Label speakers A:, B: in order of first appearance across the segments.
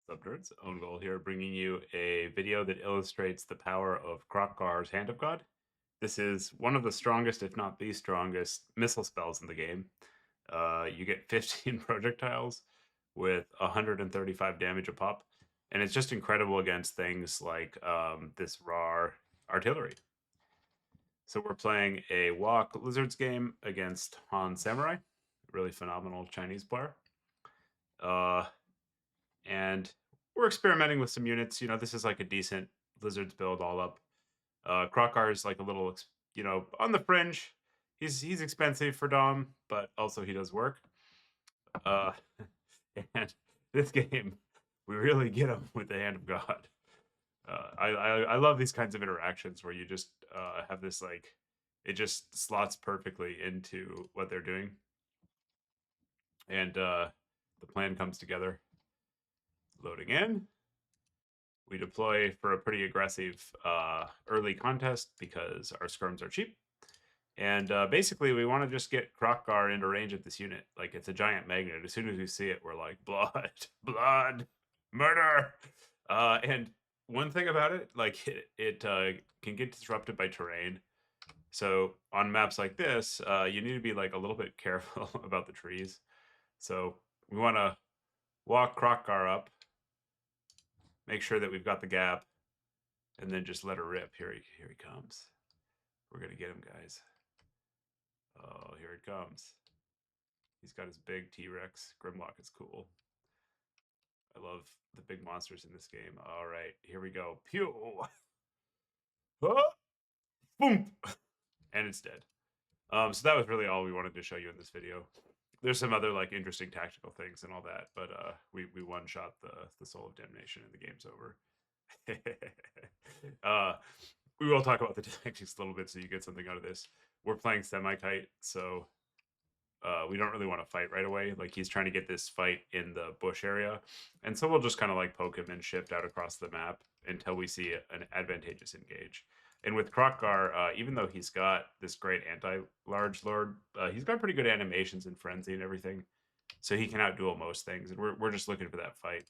A: Subnerds, Own Goal here, bringing you a video that illustrates the power of Krokgar's Hand of God. This is one of the strongest, if not the strongest, missile spells in the game. You get 15 projectiles with 135 damage a pop, and it's just incredible against things like this raw artillery. So we're playing a Walk Lizards game against Han Samurai, really phenomenal Chinese player. Uh, and we're experimenting with some units. This is like a decent Lizards build all up. Krokar is like a little, on the fringe. He's expensive for Dom, but also he does work. Uh, and this game, we really get him with the Hand of God. I love these kinds of interactions where you just have this like it just slots perfectly into what they're doing, and the plan comes together. Loading in. We deploy for a pretty aggressive early contest because our skirms are cheap. And basically, we want to just get Krokgar into range at this unit. Like, it's a giant magnet. As soon as we see it, we're like, blood, blood, murder. And one thing about it, like, it can get disrupted by terrain. So on maps like this, you need to be, like, a little bit careful about the trees. So we want to walk Krokgar up, make sure that we've got the gap, and then just let her rip. Here he comes. We're gonna get him, guys. Oh, here it comes. He's got his big T-Rex. Grimlock is cool. I love the big monsters in this game. All right, here we go. Pew! Oh, boom! And it's dead. So that was really all we wanted to show you in this video. There's some other like interesting tactical things and all that, but we one shot the soul of Domination and the game's over. We will talk about the tactics a little bit so you get something out of this. We're playing semi-kite, so we don't really want to fight right away. Like, he's trying to get this fight in the bush area, and so we'll just kind of like poke him and shift out across the map until we see an advantageous engage. And with Krokgar, even though he's got this great anti-large lord, he's got pretty good animations and frenzy and everything, so he can outduel most things. And we're just looking for that fight.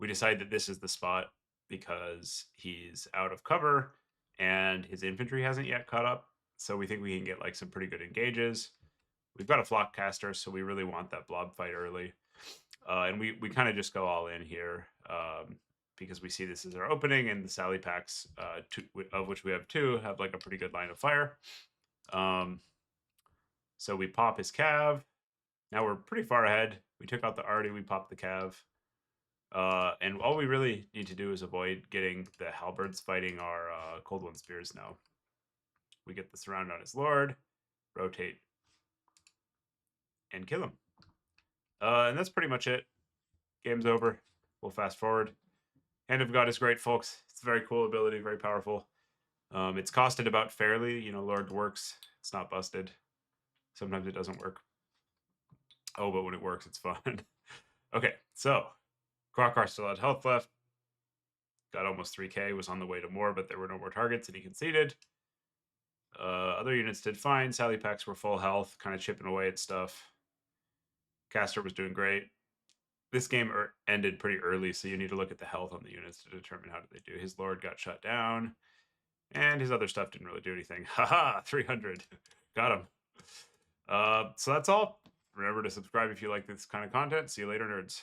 A: We decide that this is the spot because he's out of cover and his infantry hasn't yet caught up. So we think we can get like some pretty good engages. We've got a flock caster, so we really want that blob fight early. And we kind of just go all in here because we see this as our opening, and the Sally packs, of which we have two, have like a pretty good line of fire. So we pop his cav. Now we're pretty far ahead. We took out the Arty, we popped the cav. And all we really need to do is avoid getting the halberds fighting our cold one spears now. We get the surround on his lord, rotate, and kill him. And that's pretty much it. Game's over. We'll fast forward. Hand of God is great, folks. It's a very cool ability, very powerful. It's costed about fairly. Lord works. It's not busted. Sometimes it doesn't work. Oh, but when it works, it's fun. Okay, so Krokgar still had health left. Got almost 3k, was on the way to more, but there were no more targets, and he conceded. Other units did fine. Sally packs were full health, kind of chipping away at stuff. Caster was doing great. This game ended pretty early, so you need to look at the health on the units to determine how did they do. His lord got shut down, and his other stuff didn't really do anything. Haha, 300. Got him. So that's all. Remember to subscribe if you like this kind of content. See you later, nerds.